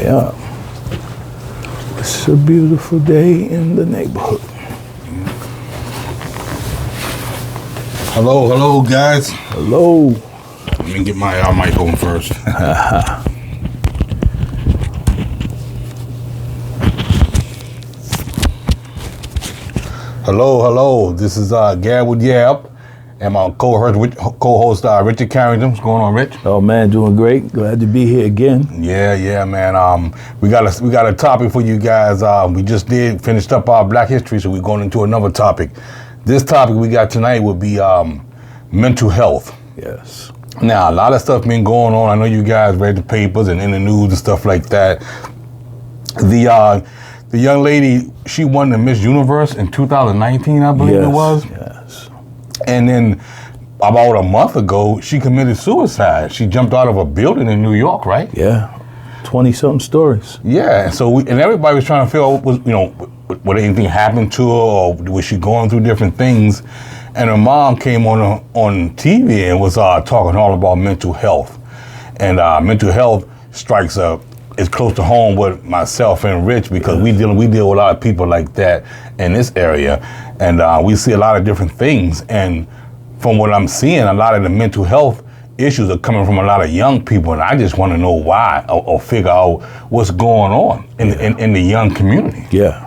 Yeah. It's a beautiful day in the neighborhood. Hello, guys. Hello. Let me get my mic on first. Hello. This is Gab with Yab, and my co-host Richard Carrington. What's going on, Rich? Oh man, doing great. Glad to be here again. Yeah, man. We got a topic for you guys. We just finished up our Black History, so we're going into another topic. This topic we got tonight would be mental health. Yes. Now, a lot of stuff been going on. I know you guys read the papers and in the news and stuff like that. The young lady, she won the Miss Universe in 2019, I believe it was. Yes. And then about a month ago, she committed suicide. She jumped out of a building in New York, right? Yeah. 20-something stories. Yeah. So and everybody was trying to figure out, would anything happen to her, or was she going through different things? And her mom came on TV and was talking all about mental health. And mental health strikes is close to home with myself and Rich, because we deal with a lot of people like that in this area, and we see a lot of different things. And from what I'm seeing, a lot of the mental health issues are coming from a lot of young people, and I just want to know why, or figure out what's going on in the young community. Yeah.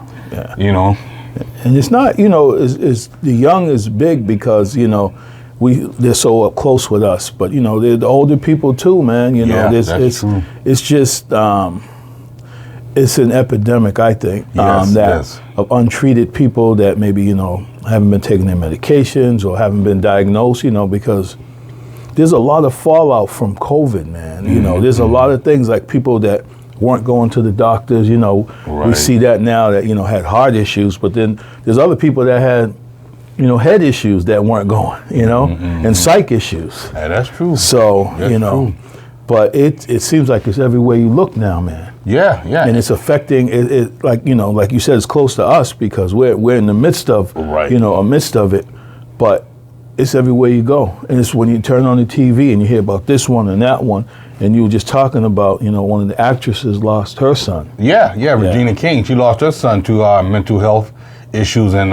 And it's not, it's the young is big because they're so up close with us, but they're the older people too, man. That's true. It's just it's an epidemic, I think, of untreated people that maybe haven't been taking their medications or haven't been diagnosed, because there's a lot of fallout from COVID, man. There's a lot of things like people that weren't going to the doctors. Right. We see that now that had heart issues, but then there's other people that had head issues that weren't going, and psych issues. Yeah, that's true. So, that's true. But it seems like it's everywhere you look now, man. Yeah. And it's affecting it like you said, it's close to us because we're in the midst of, amidst of it, but it's everywhere you go. And it's when you turn on the TV and you hear about this one and that one, and you were just talking about, one of the actresses lost her son. Yeah, Regina King, she lost her son to mental health issues, and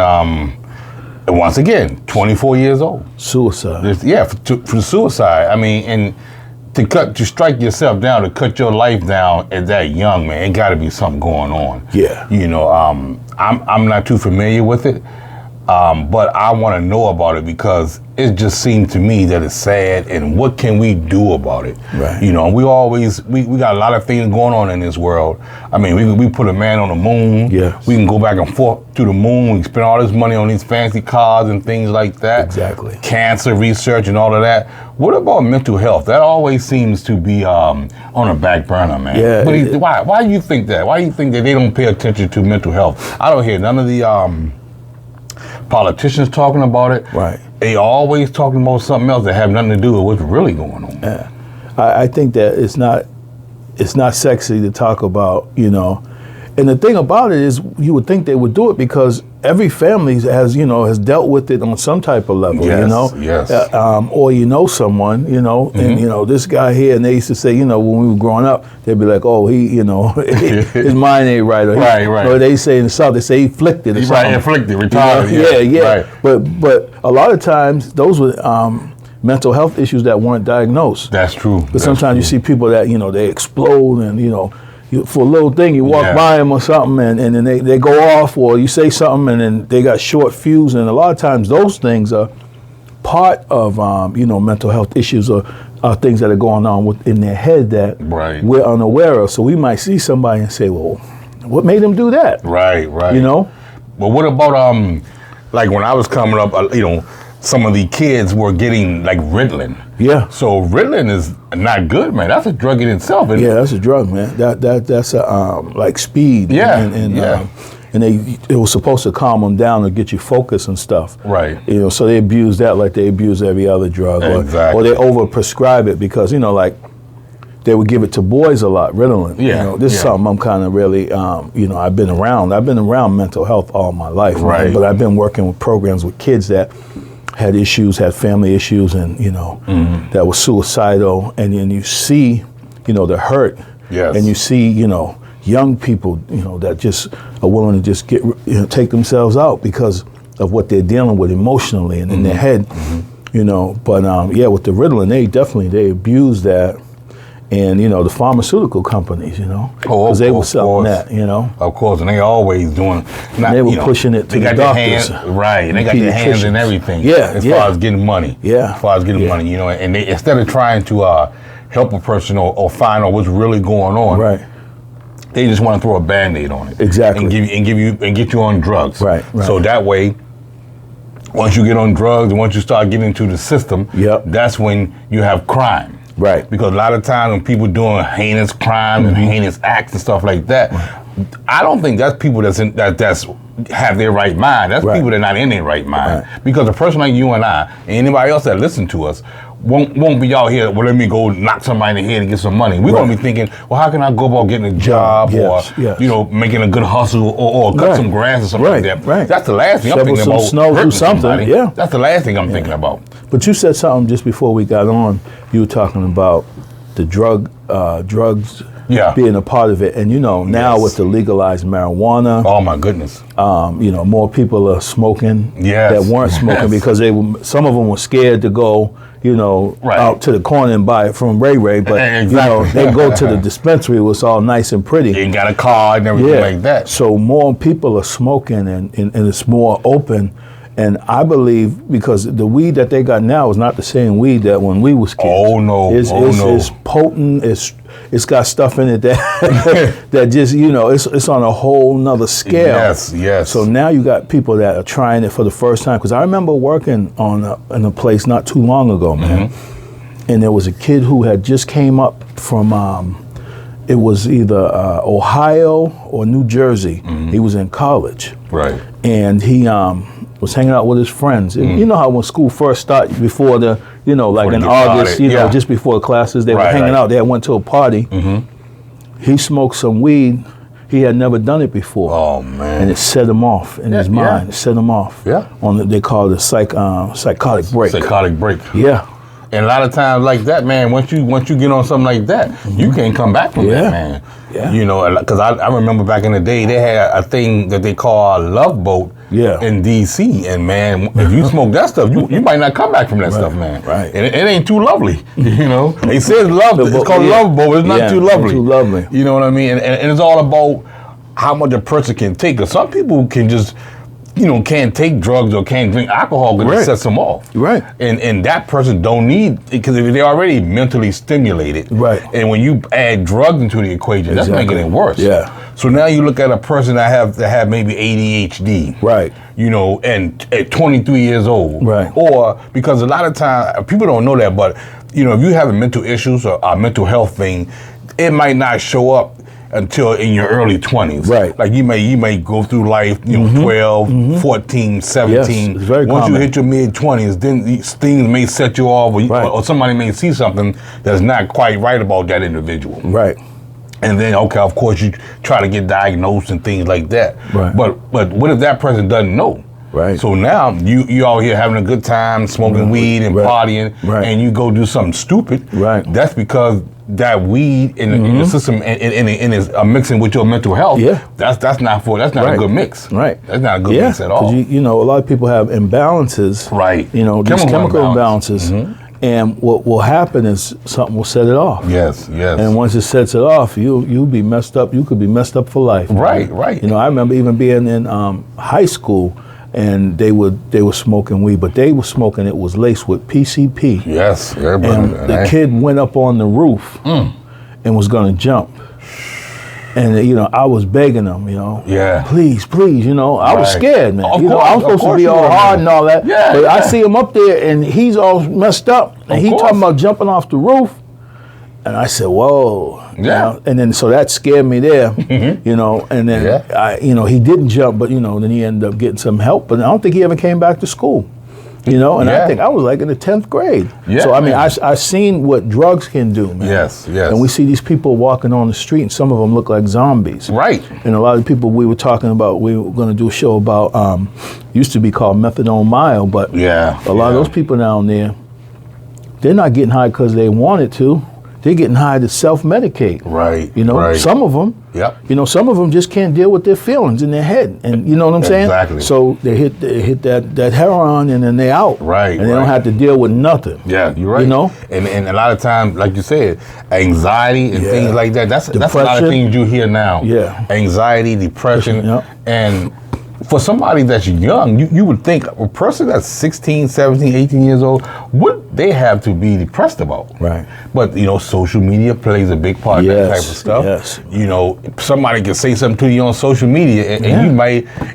once again, 24 years old. Suicide. For suicide. I mean, and to strike yourself down, to cut your life down at that young, man, it got to be something going on. Yeah. I'm not too familiar with it, but I want to know about it because it just seems to me that it's sad, and what can we do about it? Right. We got a lot of things going on in this world. I mean, we put a man on the moon. Yes. We can go back and forth to the moon. We spend all this money on these fancy cars and things like that. Exactly. Cancer research and all of that. What about mental health? That always seems to be on a back burner, man. Yeah. But why do you think that? Why do you think that they don't pay attention to mental health? I don't hear none of the politicians talking about it. Right. They always talking about something else that have nothing to do with what's really going on. Yeah. I think that it's not sexy to talk about, And the thing about it is, you would think they would do it because every family has dealt with it on some type of level, Yes. Or someone, and this guy here, and they used to say, when we were growing up, they'd be like, oh, he, his mind ain't right, or right. Or they say in the South, they say he flicked it, or something. Right, inflicted, retired. Yeah. Right. But a lot of times those were mental health issues that weren't diagnosed. That's true. But sometimes you see people that they explode, and for a little thing, you walk by them or something, and then they go off, or you say something, and then they got short fuse. And a lot of times those things are part of, mental health issues or things that are going on within their head that we're unaware of. So we might see somebody and say, well, what made them do that? Right. But what about, like when I was coming up, some of the kids were getting like Ritalin. Yeah. So Ritalin is not good, man. That's a drug in itself. Yeah, that's a drug, man. That's a like speed. Yeah. And it was supposed to calm them down and get you focused and stuff. Right. So they abuse that like they abuse every other drug. Exactly. Or they over-prescribe it because, like they would give it to boys a lot, Ritalin. Yeah. This is something I'm kind of really, I've been around mental health all my life. Right. Man, but I've been working with programs with kids that had family issues, and that was suicidal, and then you see, the hurt Yes. And you see, young people, that just are willing to just take themselves out because of what they're dealing with emotionally and in their head, But with the Ritalin, they abuse that. And, the pharmaceutical companies, because they were selling that, Of course, and they always doing. They were pushing it to the doctors. Right, and they got their hands in everything. Yeah, as far as getting money. Yeah. As far as getting money, and they, instead of trying to help a person or find out what's really going on. Right. They just want to throw a Band-Aid on it. Exactly. And get you on drugs. Right. So that way, once you get on drugs and once you start getting into the system, that's when you have crime. Right. Because a lot of times when people doing heinous crimes and heinous acts and stuff like that, I don't think that's people that's have their right mind. That's people that are not in their right mind. Right. Because a person like you and I, and anybody else that listen to us, won't be out here, well, let me go knock somebody in the head and get some money. We're going to be thinking, well, how can I go about getting a job or, making a good hustle or cut some grass or something like that. Right. That's the last thing I'm thinking about. Snow, do something. Somebody. Yeah. That's the last thing I'm thinking about. But you said something just before we got on. You were talking about the drugs being a part of it. And, now with the legalized marijuana. Oh, my goodness. More people are smoking that weren't smoking because some of them were scared to go, out to the corner and buy it from Ray Ray. But, they go to the dispensary, it was all nice and pretty. You got a card and everything like that. So more people are smoking and it's more open. And I believe because the weed that they got now is not the same weed that when we was kids. Oh no! It's potent. It's got stuff in it that that just it's on a whole nother scale. Yes. So now you got people that are trying it for the first time. Because I remember working in a place not too long ago, man, and there was a kid who had just came up from it was either Ohio or New Jersey. He was in college, right, and he was hanging out with his friends. And you know how when school first started, before the, like in August, just before the classes, they were hanging out. They went to a party. He smoked some weed. He had never done it before. Oh, man. And it set him off in his mind. It set him off. Yeah. They call it a psychotic break. Psychotic break. Yeah. And a lot of times like that, man, once you get on something like that, you can't come back from that, man. Yeah. Because I remember back in the day, they had a thing that they call a love boat in D.C. And, man, if you smoke that stuff, you might not come back from that stuff, man. Right. And it ain't too lovely, They say it's love. It's called love boat, but it's not too lovely. Too lovely. You know what I mean? And it's all about how much a person can take. Because some people can just... can't take drugs or can't drink alcohol because it sets them off. Right. And that person don't need, because if they're already mentally stimulated. Right. And when you add drugs into the equation, that's making it worse. Yeah. So now you look at a person that have maybe ADHD. Right. And at 23 years old. Right. Or because a lot of times, people don't know that, but, if you have mental issues or a mental health thing, it might not show up until in your early 20s. Right. Like you may go through life, 12, 14, 17. Yes, it's very Once common. you hit your mid-20s, then these things may set you off or somebody may see something that's not quite right about that individual. Right. And then, of course, you try to get diagnosed and things like that. Right. But what if that person doesn't know? Right. So now you out here having a good time, smoking weed and partying, and you go do something stupid. Right. That's because that weed in the system and is mixing with your mental health. Yeah. That's not a good mix. Right. That's not a good mix at all. You a lot of people have imbalances. Right. These chemical imbalances. And what will happen is something will set it off. Yes. And once it sets it off, you'll be messed up. You could be messed up for life. Right. I remember even being in high school, and they were smoking weed, but they were smoking it was laced with PCP. Yes. And the kid went up on the roof and was going to jump. And I was begging him, please, I was scared, man. Of course, I'm supposed to be all hard and all that. Yeah, but I see him up there and he's all messed up, and he talking about jumping off the roof. And I said, whoa. Yeah. And then so that scared me there, and then he didn't jump, but then he ended up getting some help. But I don't think he ever came back to school. I think I was like in the 10th grade. Yeah, so I mean, I seen what drugs can do, man. Yes. And we see these people walking on the street, and some of them look like zombies. Right. And a lot of people we were talking about, we were going to do a show about, used to be called methadone mild, but a lot of those people down there, they're not getting high because they wanted to. they're getting high to self-medicate. Right. You know, right. some of them. Yep. You know, some of them just can't deal with their feelings in their head, and you know what I'm saying? Exactly. So they hit that heroin, and then they out. Right. And they don't have to deal with nothing. Yeah, you're right. You know, and a lot of times, like you said, anxiety and things like that. That's a lot of things you hear now. Yeah. Anxiety, depression, Yep. and for somebody that's young, you would think a person that's 16, 17, 18 years old, what they have to be depressed about. Right. But, you know, social media plays a big part of that type of stuff. Yes. You know, somebody can say something to you on social media and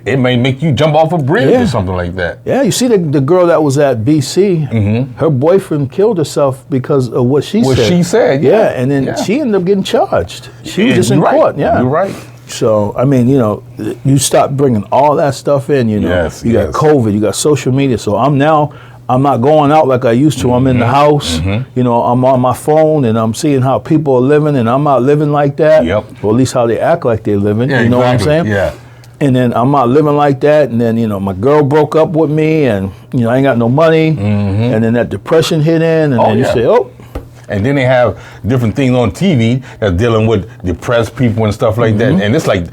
it may make you jump off a bridge or something like that. Yeah, you see the girl that was at BC, her boyfriend killed herself because of what she said. What she said, yeah. And then she ended up getting charged. She was just in court, You're right. So, I mean, you know, you start bringing all that stuff in, you know. You got COVID, you got social media. So I'm not going out like I used to. I'm in the house, you know, I'm on my phone and I'm seeing how people are living and I'm not living like that. Yep. Or at least how they act like they're living, Yeah, you know what I'm saying? Yeah. And then I'm not living like that. And then, you know, my girl broke up with me and, you know, I ain't got no money. And then that depression hit in and then you say, oh. And then they have different things on TV that's dealing with depressed people and stuff like that. And it's like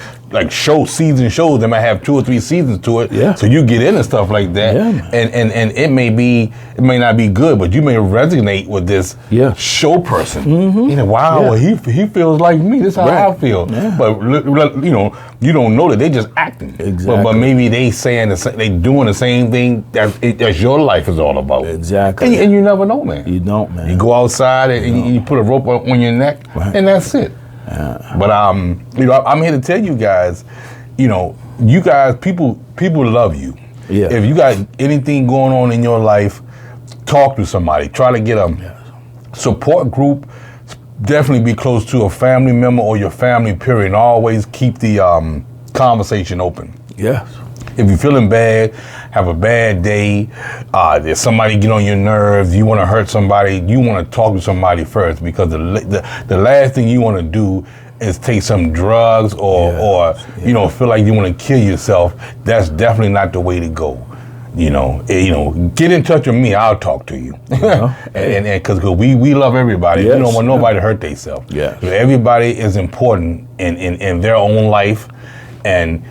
season shows. They might have 2 or 3 seasons to it. Yeah. So you get into stuff like that. Yeah, man. And it may not be good, but you may resonate with this show person. You know, wow, well, he feels like me. This is how I feel. Yeah. But you know, you don't know that they just acting. Exactly. But maybe they doing the same thing that your life is all about. Exactly. And you never know, man. You don't, man. You go outside and you put a rope on your neck, and that's it. But you know, I'm here to tell you guys, you know, you guys, people love you. Yeah. If you got anything going on in your life, talk to somebody. Try to get a support group. Definitely be close to a family member or your family. Period. And always keep the conversation open. Yes. If you're feeling bad, have a bad day, there's somebody get on your nerves, you want to hurt somebody, you want to talk to somebody first, because the last thing you want to do is take some drugs or you know, feel like you want to kill yourself. That's definitely not the way to go. You know, get in touch with me. I'll talk to you, and because we love everybody. Yes. We don't want nobody to hurt themselves. Yeah, everybody is important in their own life, and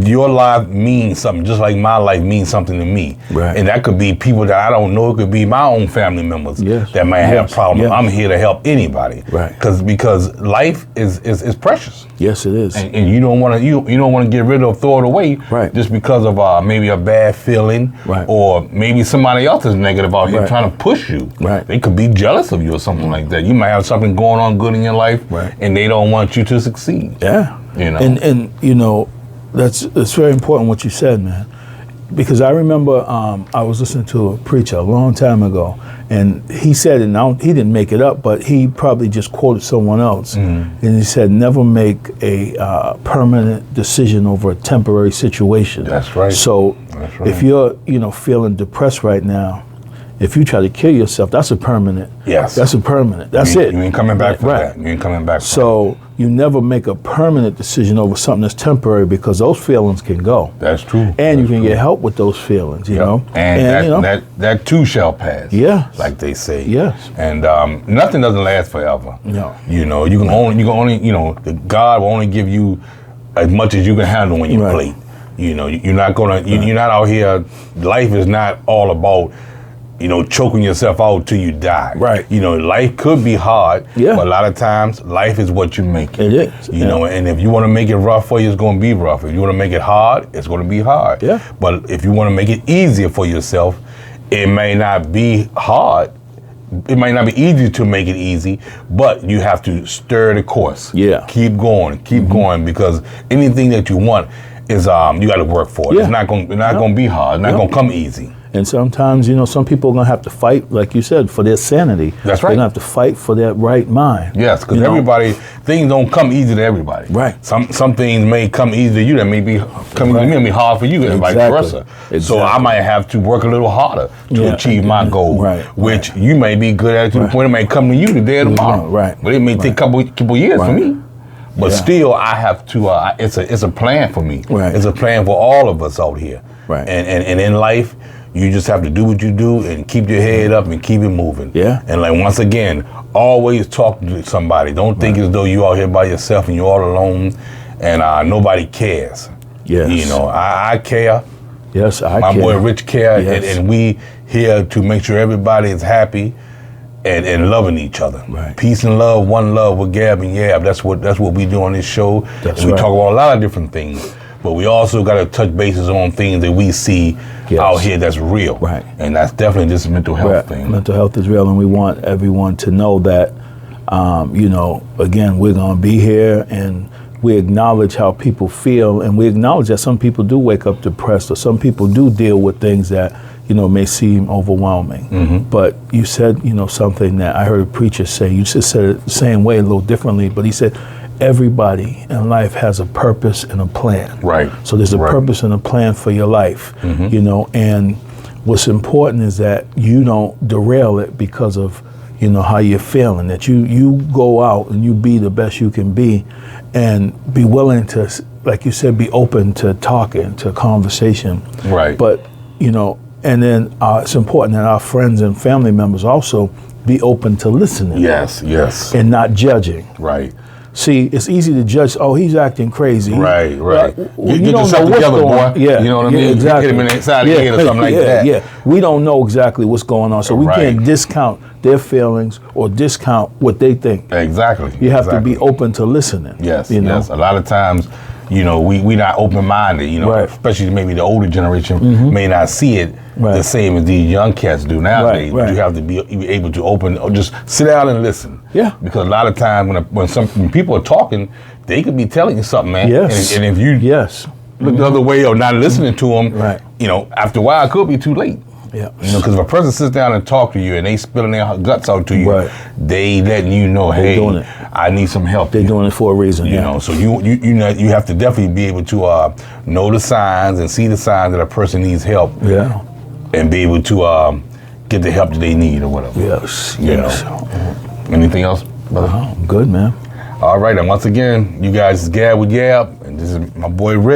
your life means something, just like my life means something to me. Right. And that could be people that I don't know. It could be my own family members that might have problems. Yes. I'm here to help anybody. Right. Because life is precious. Yes, it is. And you don't want to you don't want to get rid of, throw it away. Right. Just because of maybe a bad feeling. Right. Or maybe somebody else is negative out here trying to push you. Right. They could be jealous of you or something like that. You might have something going on good in your life, and they don't want you to succeed. Yeah. You know. And you know, that's very important what you said, man. Because I remember I was listening to a preacher a long time ago, and he said, and he didn't make it up, but he probably just quoted someone else, and he said, never make a permanent decision over a temporary situation. That's right. So if you're, you know, feeling depressed right now, if you try to kill yourself, that's a permanent. Yes. That's a permanent. That's it. You ain't coming back from that. You ain't coming back from So you never make a permanent decision over something that's temporary, because those feelings can go. That's true. And you can get help with those feelings, you know. And you know, that too shall pass. Yeah. Like they say. Yes. And nothing doesn't last forever. No. You know, you can only, you know, God will only give you as much as you can handle on your plate. You know, you're not gonna, you're not out here. Life is not all about, you know, choking yourself out till you die. Right. You know, life could be hard, Yeah. but a lot of times life is what you make it. It is. You know, and if you want to make it rough for you, it's going to be rough. If you want to make it hard, it's going to be hard. Yeah. But if you want to make it easier for yourself, it may not be hard. It might not be easy to make it easy, but you have to stir the course. Yeah. Keep going, because anything that you want is you got to work for it. Yeah. It's not going to be hard. It's not going to come easy. And sometimes, you know, some people are going to have to fight, like you said, for their sanity. That's right. They're going to have to fight for their right mind. Yes, because everybody, things don't come easy to everybody. Right. Some things may come easy to you that may be coming to me and be hard for you, and vice versa. Exactly. So I might have to work a little harder to achieve my goal, which you may be good at to the point it may come to you today or tomorrow. Right. But it may take a couple years for me. But still, I have to. It's a plan for me. Right. It's a plan for all of us out here. Right. And in life, You just have to do what you do and keep your head up and keep it moving. Yeah. And like once again, always talk to somebody. Don't think as though you're out here by yourself and you're all alone and nobody cares. Yes. You know, I care. Yes, I My care. boy Rich care, Yes. and we here to make sure everybody is happy and loving each other. Right. Peace and love, one love with Gab and Yab. That's what we do on this show. That's and we right. talk about a lot of different things. But we also got to touch bases on things that we see out here that's real. Right. And that's definitely just a mental health Right. thing. Mental health is real, and we want everyone to know that, you know, again, we're going to be here, and we acknowledge how people feel, and we acknowledge that some people do wake up depressed, or some people do deal with things that, you know, may seem overwhelming. Mm-hmm. But you said, you know, something that I heard a preacher say. You just said it the same way, a little differently, but he said, everybody in life has a purpose and a plan. Right. So there's a Right. purpose and a plan for your life, you know, and what's important is that you don't derail it because of, you know, how you're feeling, that you go out and you be the best you can be and be willing to, like you said, be open to talking, to conversation. Right. But, you know, and then it's important that our friends and family members also be open to listening. Yes, yes. And not judging. Right. See, it's easy to judge. Oh, he's acting crazy. Right, right. Well, Get yourself together, boy. Yeah, You know what I mean? Exactly. Hit him in the inside of the head or something like that. Yeah, we don't know exactly what's going on, so we Right. can't discount their feelings or discount what they think. Exactly. You have to be open to listening. Yes, you know? yes. A lot of times, you know, we not open-minded, you know, Right. especially maybe the older generation may not see it the same as these young cats do nowadays. Right, But you have to be able to open, or just sit down and listen. Yeah. Because a lot of times when people are talking, they could be telling you something, man. Yes. And if you Yes. look the other way or not listening to them, Right. you know, after a while it could be too late. Yeah. You know, because if a person sits down and talk to you and they spilling their guts out to you, Right. they letting you know, hey, doing it. I need some help. They're doing it for a reason. You know, so you know, you have to definitely be able to know the signs and see the signs that a person needs help. Yeah. And be able to get the help that they need or whatever. Yes. You Yes. know. Anything else, brother? Oh, good, man. All right, and once again, you guys is Gab with Yab, and this is my boy Rick.